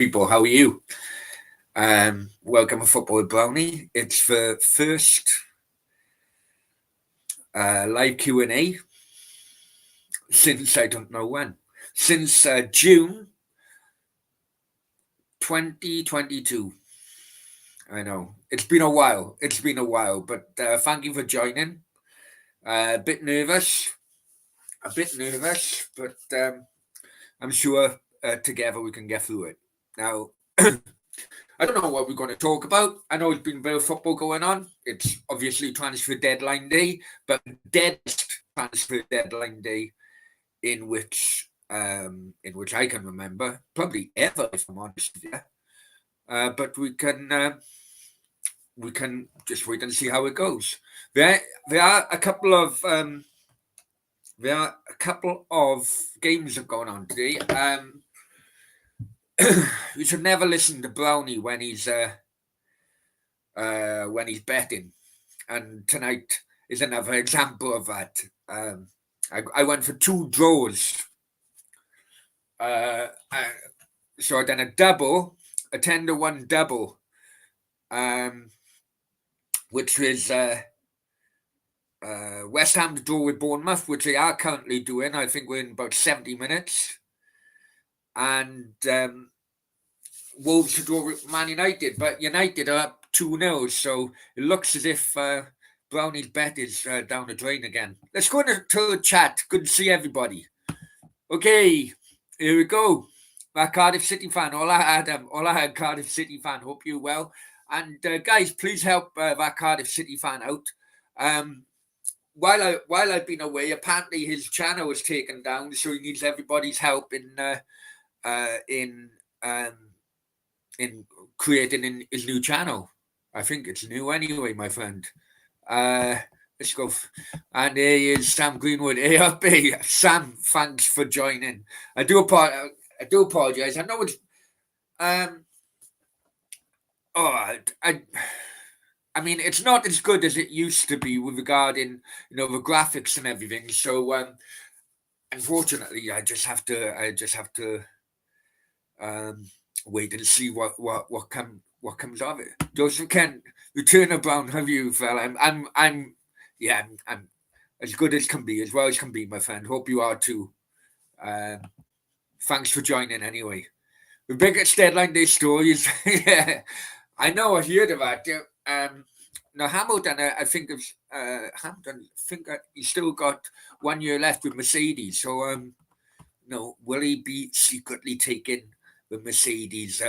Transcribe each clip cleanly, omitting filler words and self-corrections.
people, how are you? Welcome to Football Brownie. It's the first live Q&A since I don't know when. Since June 2022. I know. It's been a while. But thank you for joining. A bit nervous, but I'm sure together we can get through it. Now, I don't know what we're going to talk about. I know there's been a bit of football going on. It's obviously transfer deadline day, but deadest transfer deadline day in which I can remember, probably ever, if I'm honest with you. But we can just wait and see how it goes. There are a couple of games that are going on today. You should never listen to Brownie when he's betting, and tonight is another example of that. I went for 2 draws. So I done a 10-1 double, which was West Ham to draw with Bournemouth, which they are currently doing. I think we're in about 70 minutes. And Wolves to draw with Man United, but United are up 2-0, so it looks as if Brownie's bet is down the drain again. Let's go into the chat. Good to see everybody. Okay, here we go. That Cardiff City fan. All I had Cardiff City fan. Hope you're well. And guys, please help that Cardiff City fan out. While I've been away, apparently his channel was taken down, so he needs everybody's help in creating his new channel. I think it's new anyway, my friend. Let's go. And here is Sam Greenwood. Hey, Sam, thanks for joining. I do apologize. I know it's I mean, it's not as good as it used to be with regarding the graphics and everything. So unfortunately, I just have to wait and see what comes of it. Joseph Kent, return of Brown. Have you, fella? I'm as good as can be, as well as can be, my friend. Hope you are too. Thanks for joining anyway. The biggest deadline day story is yeah, I know I heard about it. Now Hamilton, I think he's still got 1 year left with Mercedes. So will he be secretly taking the Mercedes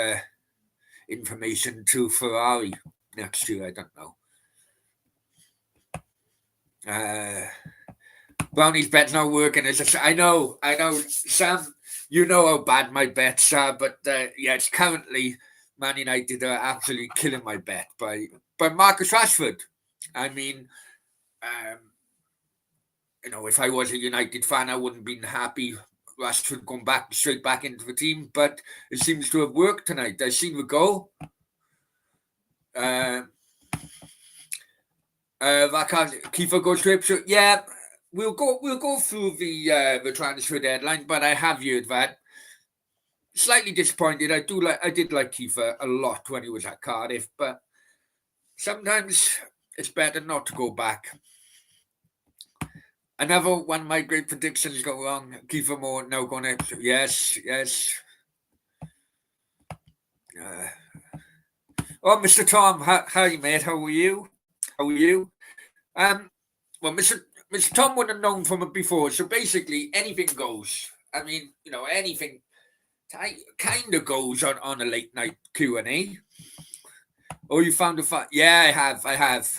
information to Ferrari next year? I don't know. Brownie's bet's not working. I know, Sam. You know how bad my bets are, but it's currently Man United are absolutely killing my bet by Marcus Rashford. I mean, if I was a United fan, I wouldn't have been happy Rashford going straight back into the team, but it seems to have worked tonight. I seen the goal. Kiefer goes straight. So yeah, we'll go through the transfer deadline, but I have heard that. Slightly disappointed. I did like Kiefer a lot when he was at Cardiff, but sometimes it's better not to go back. Another one of my great predictions go wrong. Kiefer Moore now going to yes. Mr. Tom, hi mate, how are you? Well, Mr. Tom would have known from it before. So basically, anything goes. I mean, anything kind of goes on a late night Q&A. Oh, you found a fun? Yeah, I have.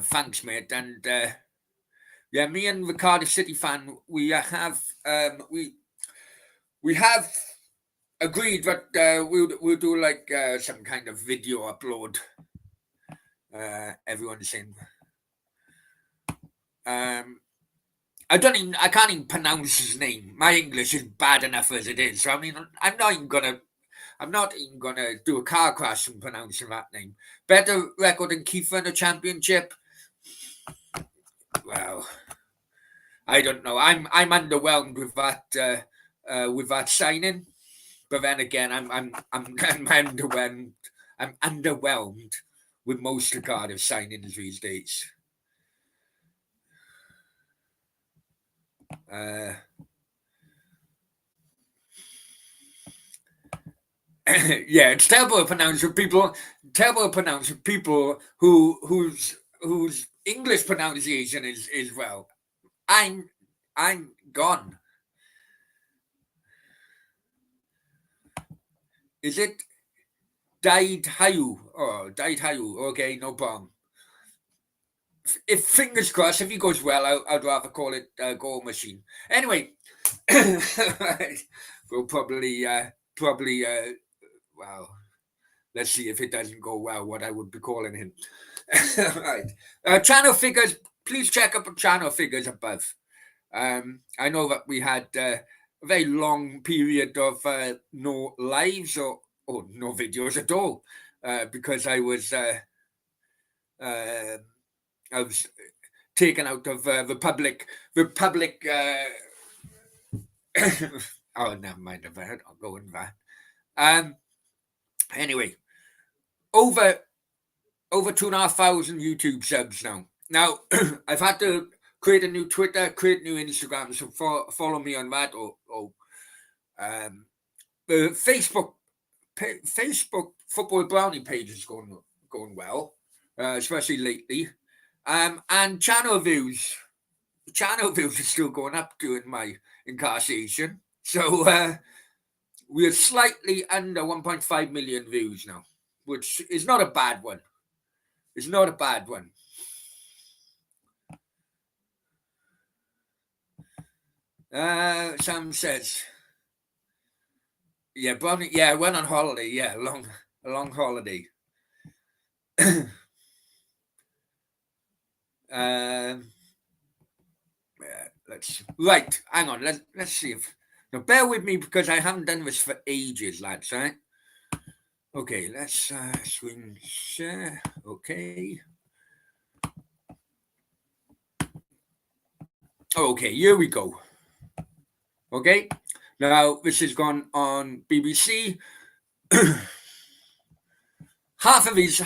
Thanks, mate. And me and the Cardiff City fan, we have agreed that we'll do like some kind of video upload. Everyone's saying. I can't even pronounce his name. My English is bad enough as it is. So I mean, I'm not even gonna do a car crash and pronouncing that name. Better record than Kiefer in the championship. Well, I don't know. I'm underwhelmed with that with that signing. But then again, I'm underwhelmed. I'm underwhelmed with most of Cardiff signings these days. Yeah, it's terrible to pronounce with people. Terrible to pronounce with people whose English pronunciation is well. I'm gone. Is it died Hayu? Oh, died Hayu. Okay, no problem. If fingers crossed, if he goes well, I'd rather call it goal machine. Anyway, we'll probably well, let's see if it doesn't go well, what I would be calling him. Right. Channel figures, please check up on channel figures above. I know that we had a very long period of no lives or no videos at all because I was taken out of the public. Oh, never mind about it. I'll go in that. Anyway, over 2,500 YouTube subs now. Now I've had to create a new Twitter, create new Instagram, so follow me on that or the Facebook football brownie page is going well, especially lately. And channel views are still going up during my incarceration. So we're slightly under 1.5 million views now, which is not a bad one. It's not a bad one. Sam says, yeah, Brownie, yeah, I went on holiday. Yeah, a long holiday. Right, hang on. Let's see if now bear with me because I haven't done this for ages, lads. Right? Okay, let's swing share. Okay. Okay, here we go. Okay, now this has gone on BBC. half of these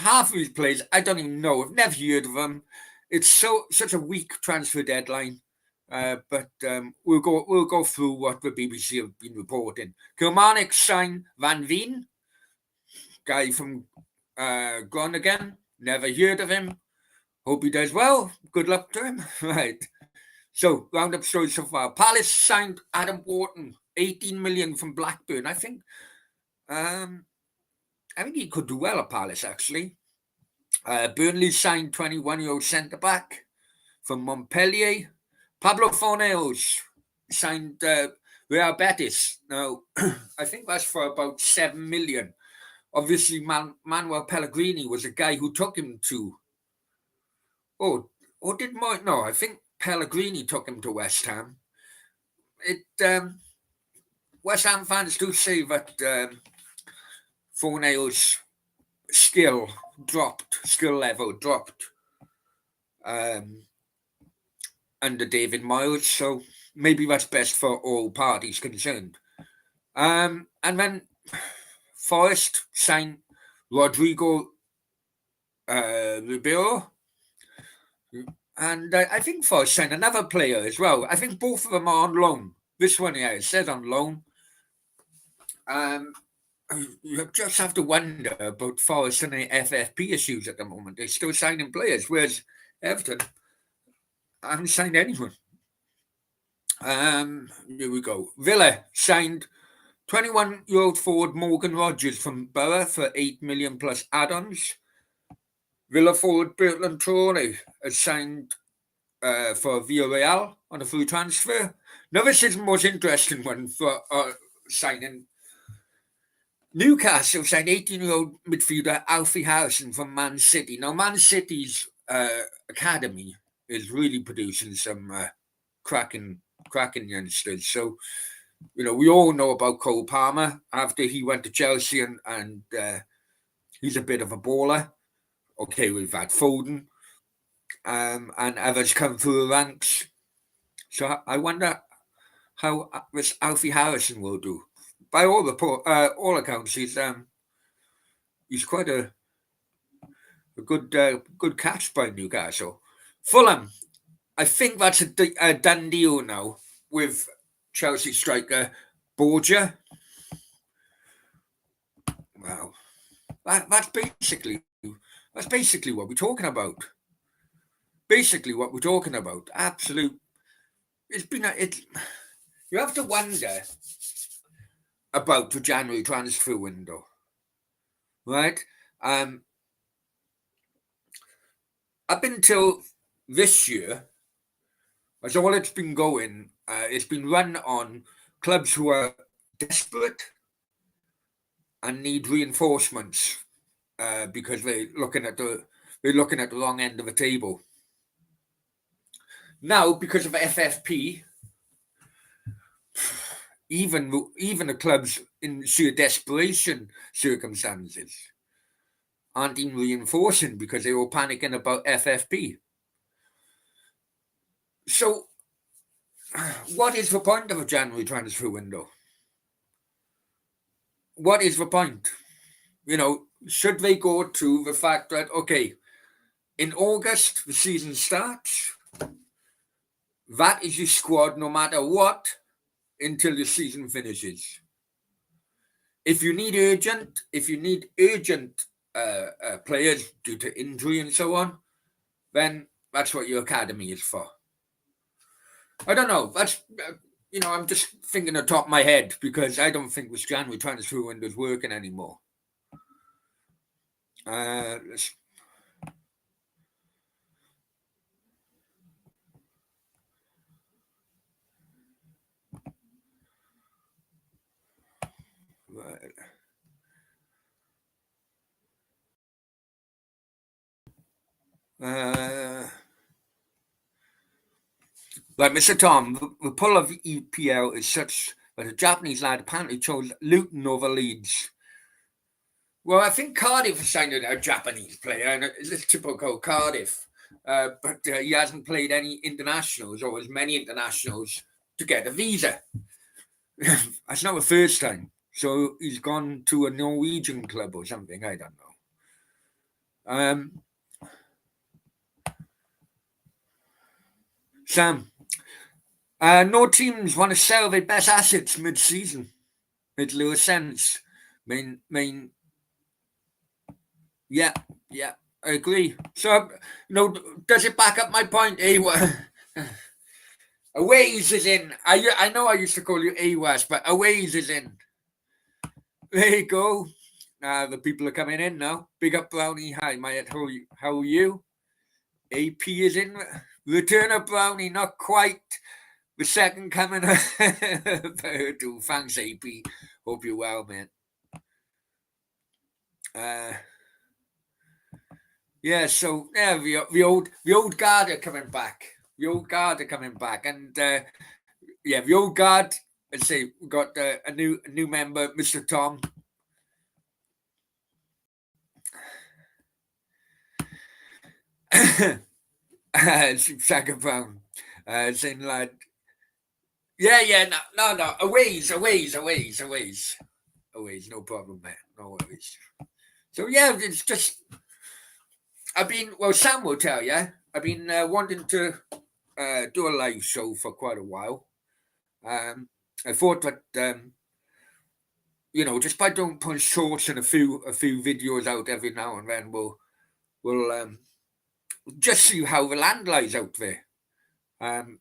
players I don't even know. I've never heard of them. It's such a weak transfer deadline. But we'll go through what the BBC have been reporting. Kilmarnock signed Van Veen, guy from Groningen. Never heard of him. Hope he does well. Good luck to him. Right. So roundup stories so far. Palace signed Adam Wharton, 18 million from Blackburn. I think he could do well at Palace actually. Burnley signed 21-year-old centre back from Montpellier. Pablo Fornells signed Real Betis. Now, I think that's for about 7 million. Obviously, Manuel Pellegrini was a guy who took him to. No, I think Pellegrini took him to West Ham. West Ham fans do say that Fornells' skill level dropped under David Moyes, so maybe that's best for all parties concerned. And then Forest signed Rodrigo Ribeiro, and I think Forest signed another player as well. I think both of them are on loan. This one, yeah, it says on loan. You just have to wonder about Forest and the FFP issues at the moment. They're still signing players, whereas Everton haven't signed anyone. Here we go. Villa signed 21-year-old forward Morgan Rogers from Borough for 8 million plus add-ons. Villa forward Bertrand Traore has signed for Villarreal on a free transfer. Now this is the most interesting one for signing. Newcastle signed 18-year-old midfielder Alfie Harrison from Man City. Now Man City's academy is really producing some cracking youngsters. So, we all know about Cole Palmer after he went to Chelsea and he's a bit of a baller. Okay, we've had Foden and others come through the ranks. So I wonder how this Alfie Harrison will do. By all accounts, he's quite a good catch by Newcastle. Fulham, I think that's a done deal now with Chelsea striker Borgia. Wow, that's basically what we're talking about. Basically, what we're talking about. Absolute. It's been it. You have to wonder about the January transfer window, right? Um, Up until this year, as all it's been going, it's been run on clubs who are desperate and need reinforcements because they're looking at the wrong end of the table. Now, because of FFP, even the clubs in sheer desperation circumstances aren't even reinforcing because they were panicking about FFP. So, what is the point of a January transfer window? What is the point? Should they go to the fact that, okay, in August, the season starts, that is your squad no matter what until the season finishes. If you need urgent players due to injury and so on, then that's what your academy is for. I don't know. That's I'm just thinking on top of my head because I don't think this January transfer window is working anymore. Let's right. Like Mr. Tom, the pull of EPL is such that a Japanese lad apparently chose Luton over Leeds. Well, I think Cardiff signed a Japanese player, and it's typical Cardiff. But he hasn't played any internationals or as many internationals to get a visa. That's not the first time. So he's gone to a Norwegian club or something. I don't know. Sam, no teams want to sell their best assets mid-season. Makes little sense. Yeah, I agree. So, does it back up my point? Aways is in. I know I used to call you AWAS, but Aways is in. There you go. The people are coming in now. Big up, Brownie. Hi, Myatt. How are you? AP is in. Return of Brownie, not quite the second coming of Virtu. Thanks, AP. Hope you're well, man. Yeah, so yeah, the old guard are coming back. The old guard are coming back, and yeah, the old guard. Let's see, we got a new member, Mr. Tom. Shaka Brown, saying lad. Yeah, no, a ways, no problem, man, no worries. So yeah, it's just Sam will tell you, I've been wanting to do a live show for quite a while. I thought that just by doing putting shorts and a few videos out every now and then, we'll just see how the land lies out there.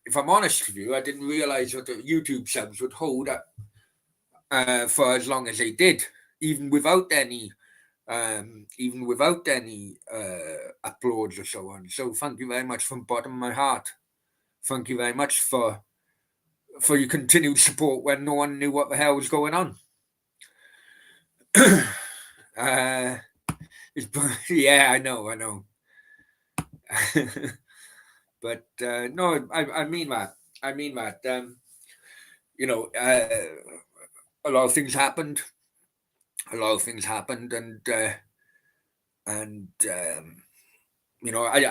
If I'm honest with you, I didn't realize that the YouTube subs would hold up for as long as they did, even without any uploads or so on. So thank you very much from the bottom of my heart. Thank you very much for your continued support when no one knew what the hell was going on. Yeah, I know. But no, I mean that. A lot of things happened. And I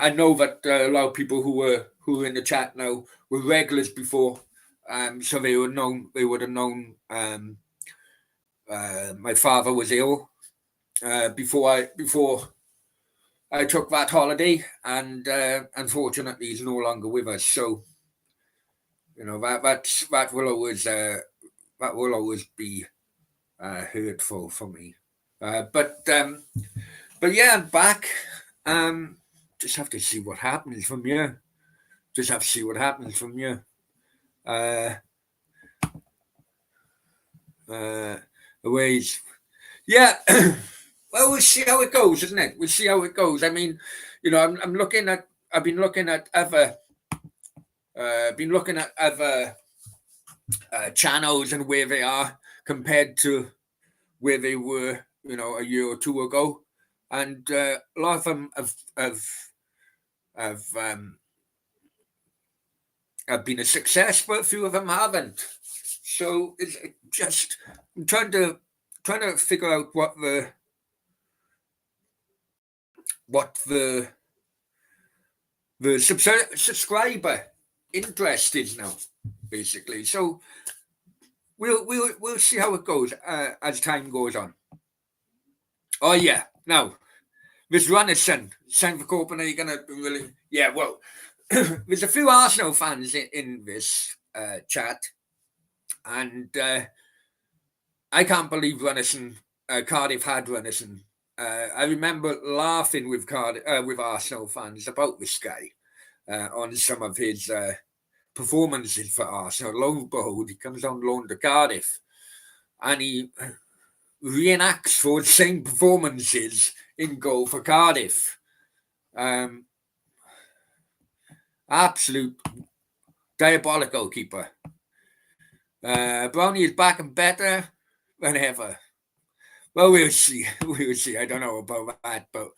know that a lot of people who were in the chat now were regulars before, So they would have known my father was ill before I took that holiday, and unfortunately he's no longer with us. So that will always be hurtful for me. But yeah, I'm back. Just have to see what happens from here. Just have to see what happens from here. Uh, ways. Yeah. Well, we'll see how it goes, isn't it? We'll see how it goes. I mean, I'm looking at. I've been looking at other. Channels and where they are compared to where they were, a year or two ago, and a lot of them have been a success, but a few of them haven't. So it's just I'm trying to figure out what the subscriber interest is now, basically. So we'll see how it goes as time goes on. Oh yeah, now this Runnison, San for Copenhagen, really, yeah. Well, there's a few Arsenal fans in this chat, and I can't believe Cardiff had Runnison. I remember laughing with with Arsenal fans about this guy on some of his performances for Arsenal. Lo and behold, he comes on loan to Cardiff, and he reenacts for the same performances in goal for Cardiff. Absolute diabolical keeper. Brownie is back and better than ever. Well, we'll see. We'll see. I don't know about that, but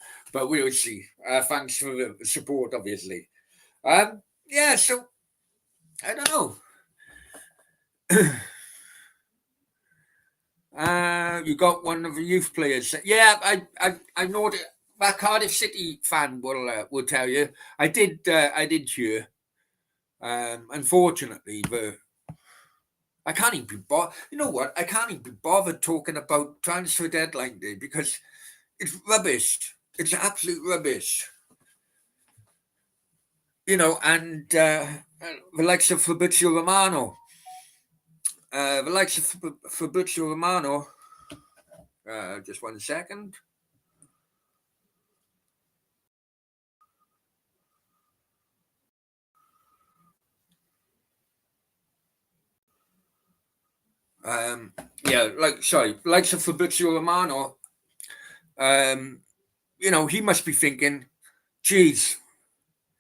we'll see. Thanks for the support, obviously. Yeah. So I don't know. You got one of the youth players. Yeah, I know that Cardiff City fan will tell you. I did hear. Unfortunately, I can't even be bothered. You know what? I can't even be bothered talking about transfer deadline day because it's rubbish. It's absolute rubbish. And the likes of Fabrizio Romano. Fabrizio Romano. Just 1 second. Likes of Fabrizio Romano. He must be thinking, geez,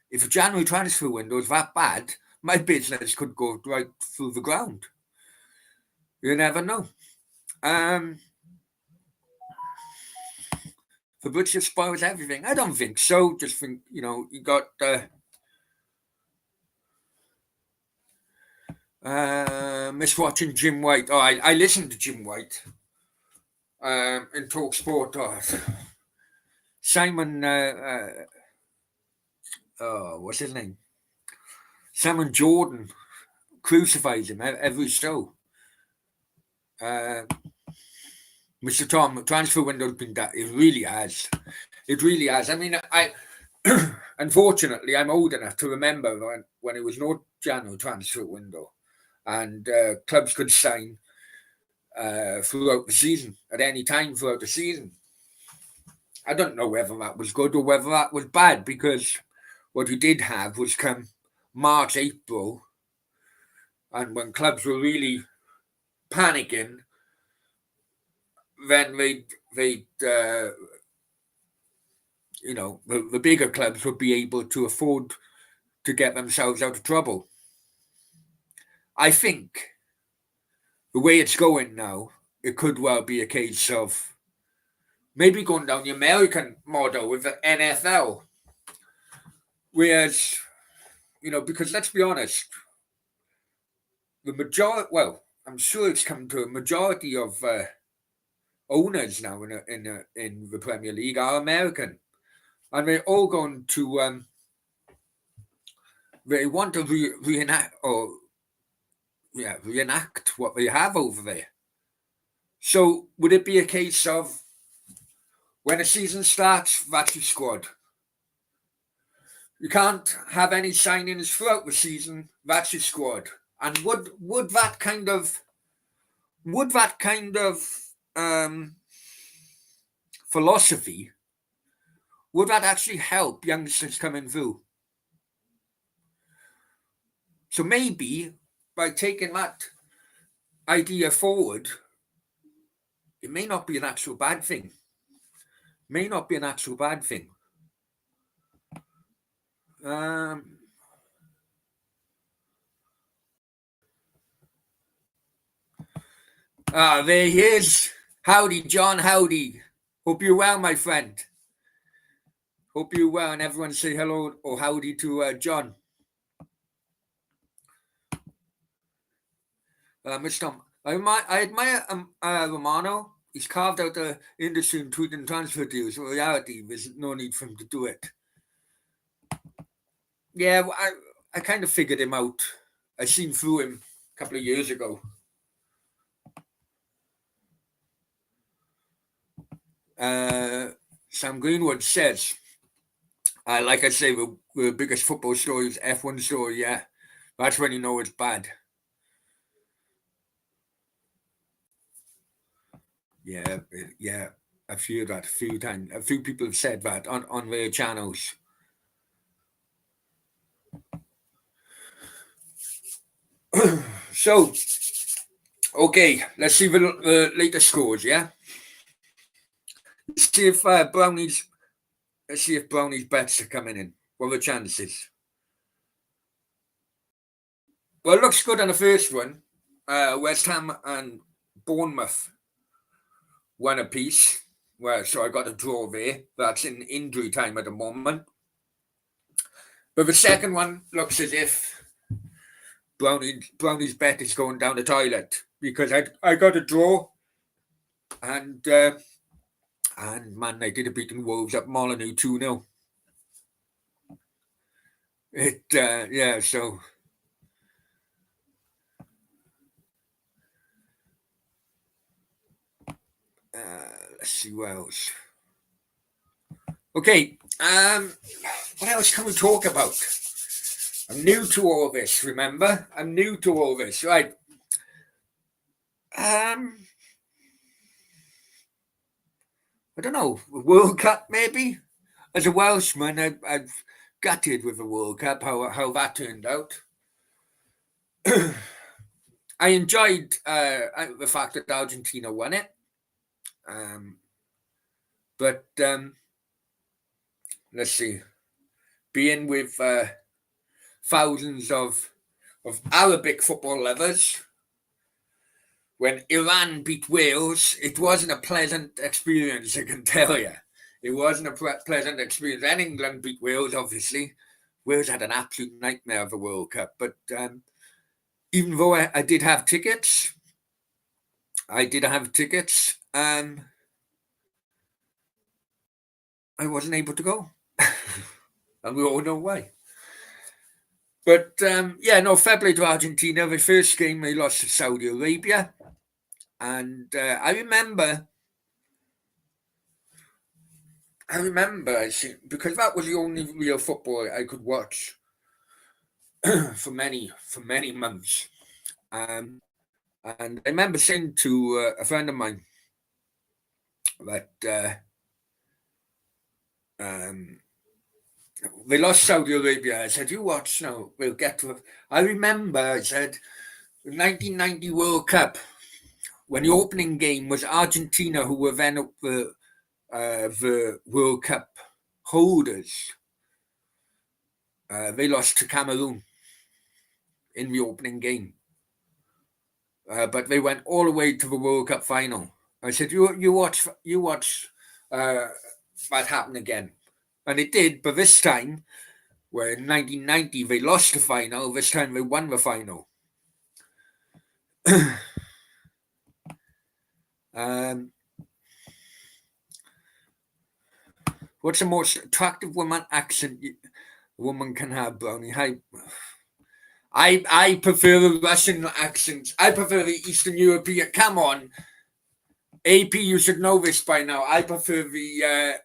if a January transfer window is that bad, my business could go right through the ground. You never know. Fabrizio spoils everything. I don't think so. Just think, you got miss watching Jim White. Oh, I listened to Jim White in Talk Sport. Simon, what's his name? Simon Jordan crucifies him every show. Mr. Tom, transfer window's been that. It really has. It really has. I mean, unfortunately, I'm old enough to remember when it was no January transfer window, and clubs could sign throughout the season at any time throughout the season. I don't know whether that was good or whether that was bad, because what you did have was come March, April, and when clubs were really panicking, then they'd the bigger clubs would be able to afford to get themselves out of trouble. I think the way it's going now, it could well be a case of maybe going down the American model with the NFL. Whereas, because let's be honest, the majority, well, I'm sure it's come to a majority of owners now in the Premier League are American. And they're all going to, they want to reenact or reenact what they have over there. So would it be a case of when a season starts, that's your squad? You can't have any signings throughout the season, that's your squad. And would that kind of philosophy, would that actually help youngsters coming through? So maybe by taking that idea forward, it may not be an actual bad thing. May not be an actual bad thing. There he is. Howdy, John. Howdy. Hope you're well, my friend. Hope you're well, and everyone say hello or howdy to John. Mr. I admire Romano. He's carved out the industry in tweet and transfer deals. In reality, there's no need for him to do it. Yeah, I kind of figured him out. I seen through him a couple of years ago. Sam Greenwood says, like I say, the biggest football story is F1 story. Yeah, that's when you know it's bad. Yeah, I've heard that a few times. A few people have said that on their channels. So, okay, let's see the latest scores. Yeah, let's see if Brownies. Let's see if Brownies bets are coming in. What are the chances? Well, it looks good on the first one. West Ham and Bournemouth won a piece. Well, so I got a draw there. That's in injury time at the moment. But the second one looks as if Brownie's bet is going down the toilet because I got a draw, and Man United are beating Wolves at Molineux 2-0. So let's see what else. Okay, what else can we talk about? I'm new to all this, remember? I'm new to all this, right? I don't know, World Cup maybe? As a Welshman, I've gutted with the World Cup, how that turned out. I enjoyed the fact that Argentina won it. But let's see, being with thousands of Arabic football lovers, when Iran beat Wales, it wasn't a pleasant experience, I can tell you. It wasn't a pleasant experience. And England beat Wales, obviously. Wales had an absolute nightmare of the World Cup. But even though I did have tickets, I wasn't able to go. And we all know why. But fair play to Argentina. The first game they lost to Saudi Arabia. And I remember, because that was the only real football I could watch for many months. And I remember saying to a friend of mine that they lost Saudi Arabia. I said, "You watch now. We'll get to it." I remember, I said, the 1990 World Cup, when the opening game was Argentina, who were then the World Cup holders. They lost to Cameroon in the opening game. But they went all the way to the World Cup final. I said, you watch that happen again. And it did, but this time, where in 1990 they lost the final, this time they won the final. What's the most attractive woman accent a woman can have, Brownie? I prefer the Russian accents. I prefer the Eastern European. Come on, AP, you should know this by now. I prefer the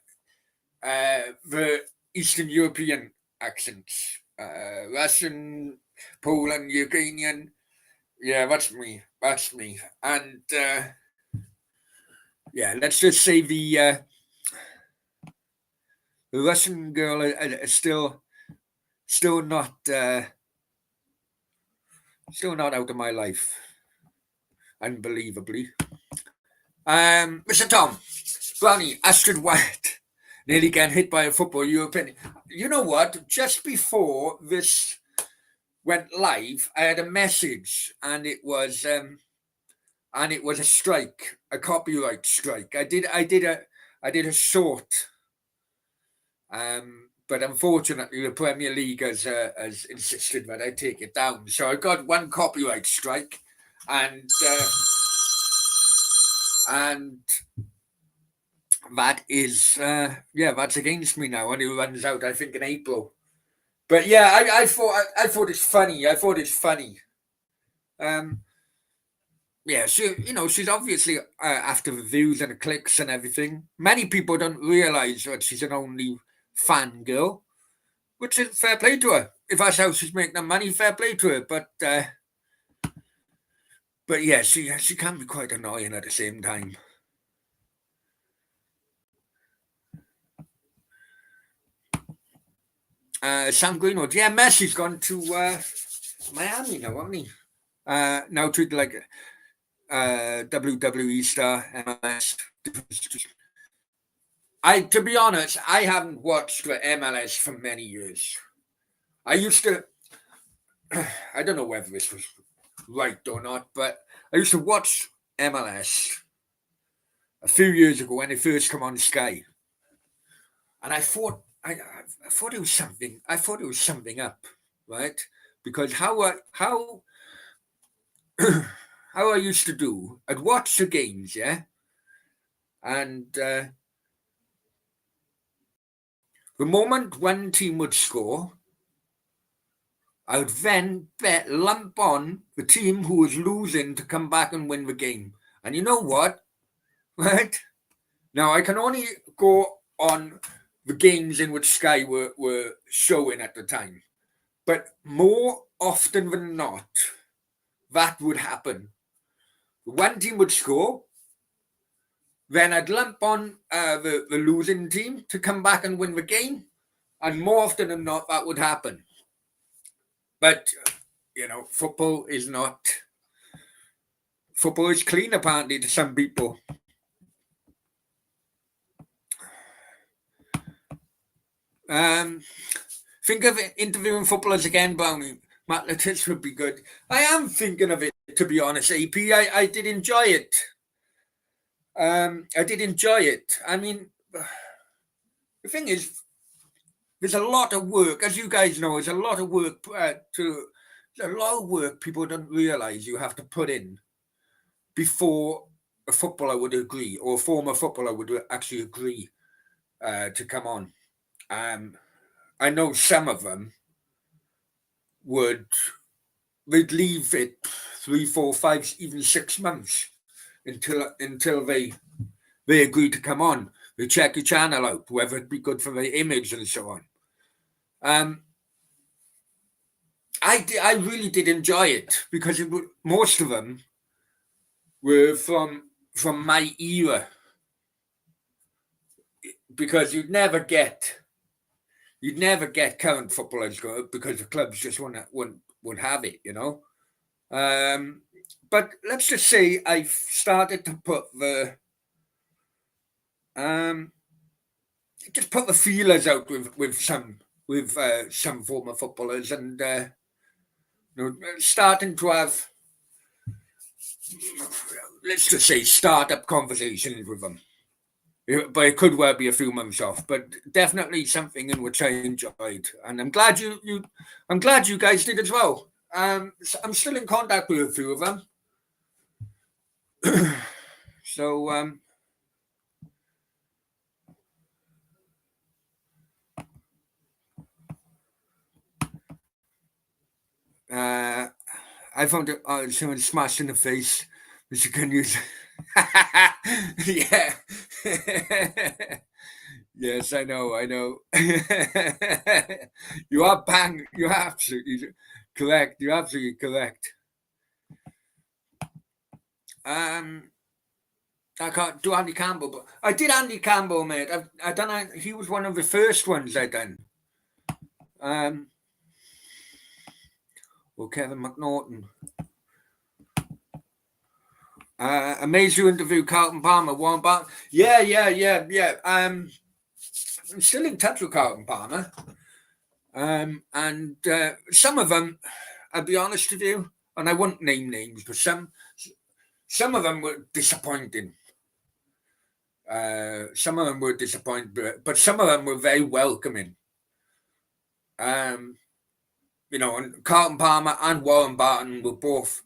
Eastern European accents. Russian, Poland, Ukrainian. Yeah, that's me. That's me. And yeah, let's just say the Russian girl is still not still not out of my life. Unbelievably. Mr. Tom, Brownie, Astrid White, nearly getting hit by a football. Your opinion? You know what? Just before this went live, I had a message, and it was a strike, a copyright strike. I did a short, but unfortunately, the Premier League has insisted that I take it down. So I got one copyright strike, and that is that's against me now, and it runs out, I think, in April. But yeah, I thought it's funny. I thought it's funny. Um, yeah, she's obviously after the views and the clicks and everything. Many people don't realize that she's an only fan girl, which is fair play to her. If that's how she's making her money, fair play to her. But yeah, she can be quite annoying at the same time. Sam Greenwood, yeah, Messi's gone to Miami now, hasn't he? Now treated like a WWE star, MLS. To be honest, I haven't watched the MLS for many years. I used to, I don't know whether this was right or not, but I used to watch MLS a few years ago when it first came on Sky, and I thought it was something. I thought it was something up, right? Because how I used to do, I'd watch the games, yeah, and the moment one team would score, I would then lump on the team who was losing to come back and win the game. And you know what? Right? Now, I can only go on the games in which Sky were showing at the time. But more often than not, that would happen. One team would score, then I'd lump on the losing team to come back and win the game. And more often than not, that would happen. But, football is not. Football is clean, apparently, to some people. Think of interviewing footballers again, Brownie. Matt Lettice would be good. I am thinking of it, to be honest, AP. I did enjoy it. I did enjoy it. I mean, the thing is, there's a lot of work, as you guys know, there's a lot of work there's a lot of work people don't realize you have to put in before a footballer would agree, or a former footballer would actually agree to come on. I know some of them they'd leave it 3, 4, 5, even 6 months until they agree to come on. They check your channel out, whether it be good for the image and so on. I really did enjoy it because most of them were from my era. Because you'd never get current footballers because the clubs just wouldn't have it, But let's just say I've started to put just put the feelers out with some former footballers, and starting to have, let's just say, start-up conversations with them. But it could well be a few months off, but definitely something in which I enjoyed, and I'm glad I'm glad you guys did as well. So I'm still in contact with a few of them. So I found it, someone smashed in the face, which you can use. Yeah. Yes, I know, I know. You are bang. You're absolutely correct. You're absolutely correct. Um, I can't do Andy Campbell, but I did Andy Campbell, mate. I done. He was one of the first ones I done. Um, or Kevin McNaughton. Amazed you interview Carlton Palmer, Warren Bar. Yeah. I'm still in touch with Carlton Palmer. And some of them, I'll be honest with you, and I won't name names, but some of them were disappointing. Some of them were disappointing, but some of them were very welcoming. And Carlton Palmer and Warren Barton were both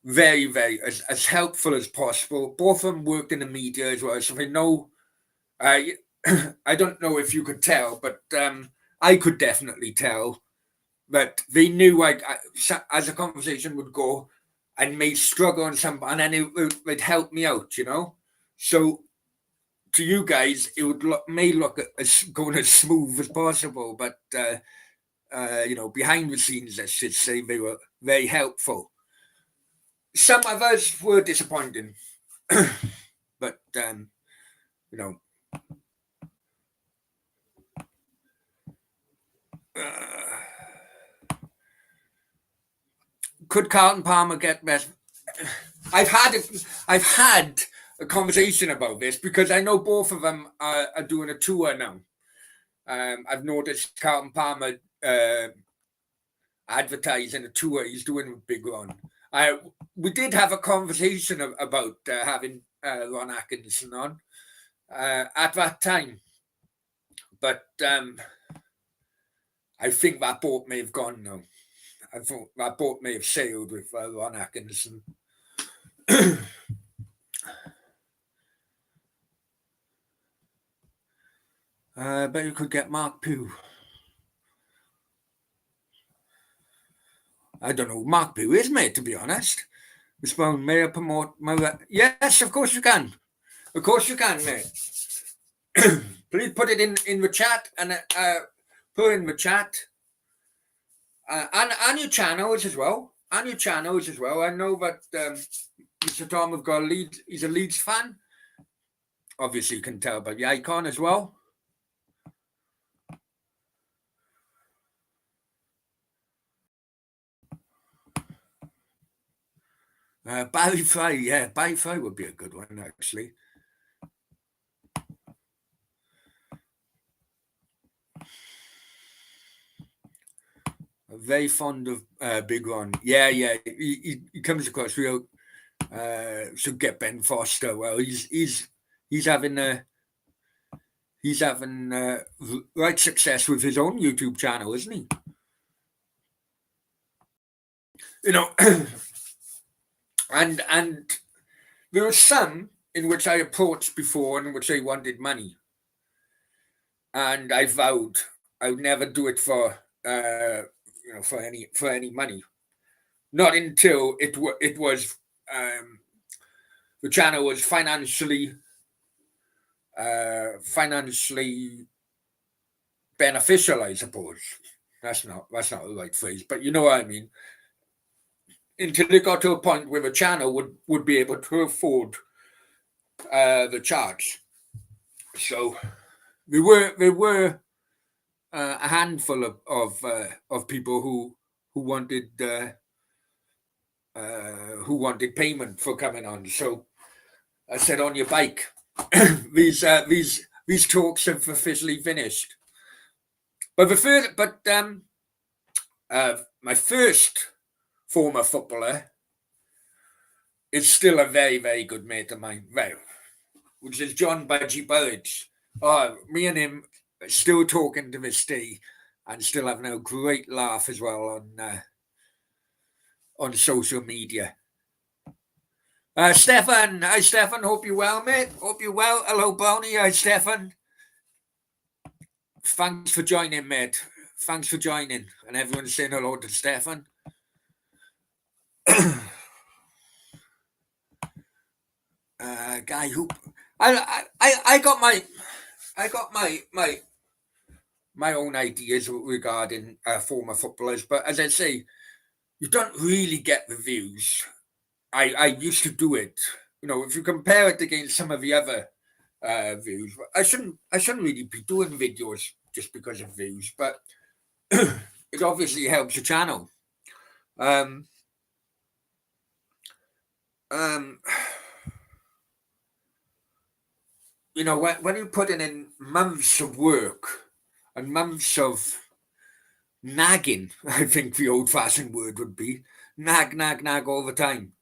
very, very as helpful as possible. Both of them worked in the media as well, so they know. I don't know if you could tell, but I could definitely tell that they knew as the conversation would go, I may struggle on some, and then it'd help me out, So to you guys, it may look as going as smooth as possible, but behind the scenes, let's just say they were very helpful. Some of us were disappointing, but you know. Could Carlton Palmer get best? I've had a conversation about this because I know both of them are doing a tour now. I've noticed Carlton Palmer advertising a tour he's doing with Big Ron. We did have a conversation about having Ron Atkinson on at that time, but I think that boat may have gone now. I thought that boat may have sailed with Ron Atkinson. But you could get Mark Pugh. I don't know who Mark Pugh is, mate, to be honest. Respond, may I promote my... Yes, of course you can. Of course you can, mate. Please put it in the chat and put it in the chat. And your channels as well. And your channels as well. I know that Mr. Tom have got he's a Leeds fan. Obviously, you can tell by the icon as well. Barry Fry, yeah. Barry Fry would be a good one, actually. Very fond of Big Ron. Yeah. He comes across real. Should get Ben Foster. Well, he's having right success with his own YouTube channel, isn't he? And there were some in which I approached before in which they wanted money, and I vowed I would never do it for for any money. Not until it was the channel was financially beneficial, I suppose. That's not the right phrase, but you know what I mean. Until it got to a point where the channel would be able to afford the charge. So there were a handful of people who wanted payment for coming on. So I said, on your bike. These talks have officially finished. But my first former footballer is still a very, very good mate of mine, which is John Budgie Burridge. Me and him are still talking to this day and still having a great laugh as well on social media. Stefan, hi Stefan, hope you're well, mate. Hope you're well. Hello, Brownie. Hi, Stefan. Thanks for joining, mate. Thanks for joining. And everyone's saying hello to Stefan. guy who I got my own ideas regarding former footballers, but as I say, you don't really get the views. I used to do it. You know, if you compare it against some of the other views, I shouldn't really be doing videos just because of views, but it obviously helps the channel. Um, um, you know, when you're putting in months of work and months of nagging, I think the old-fashioned word would be nag, nag, nag all the time,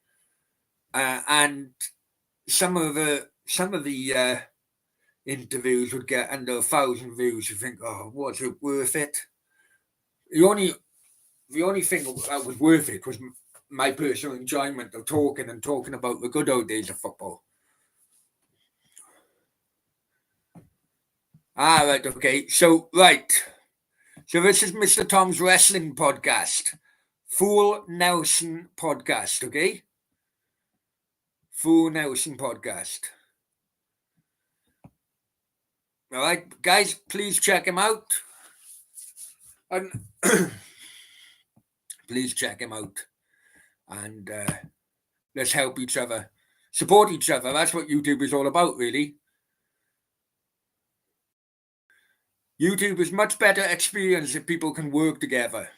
and some of the interviews would get under 1,000 views. You think, oh, was it worth it? The only the only thing that was worth it was my personal enjoyment of talking about the good old days of football. Right, okay. So this is Mr. Tom's Wrestling Podcast. Full Nelson Podcast, okay? Full Nelson Podcast. All right, guys, please check him out. And please check him out. And let's help each other. Support each other. That's what YouTube is all about, really. YouTube is much better experience if people can work together.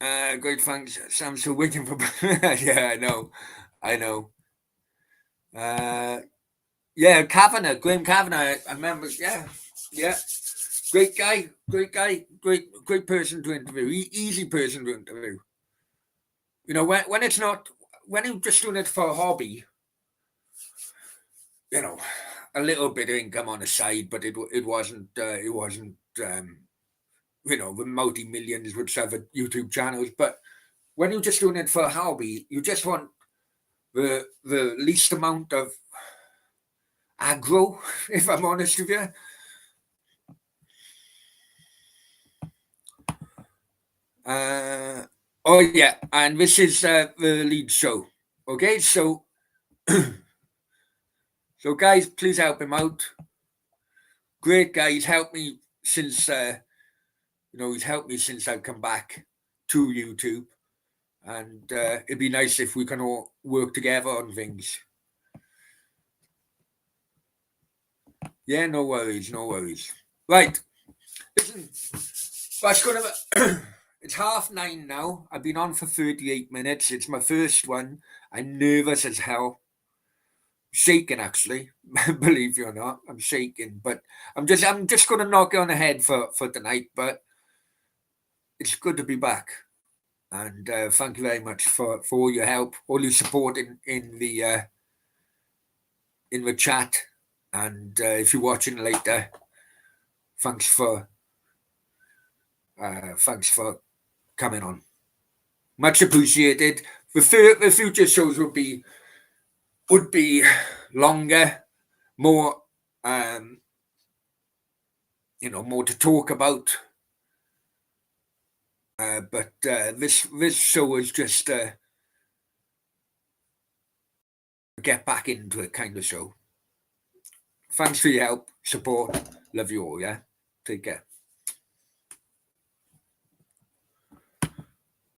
Great, thanks. I'm still waiting for. Yeah, I know. Yeah, Kavanagh, Graham Kavanagh. I remember. Yeah. Great guy, great person to interview. Easy person to interview. You know, when it's not, when you're just doing it for a hobby, you know, a little bit of income on the side, but it wasn't you know, the multi-millions which have YouTube channels. But when you're just doing it for a hobby, you just want the least amount of aggro, if I'm honest with you. Oh yeah, and this is the lead show. Okay, so so guys, please help him out. Great guy. He's helped me since he's helped me since I've come back to YouTube, and it'd be nice if we can all work together on things. Yeah, no worries. Right, listen, that's gonna. It's 9:30 now. I've been on for 38 minutes. It's my first one. I'm nervous as hell. Shaking actually, believe you or not, I'm shaking. But I'm just gonna knock it on the head for tonight. But it's good to be back, and thank you very much for all your help, all your support in the chat, and if you're watching later, thanks for coming on. Much appreciated. The future shows would be longer, more more to talk about. But this show is just get back into it kind of show. Thanks for your help, support. Love you all. Yeah, take care.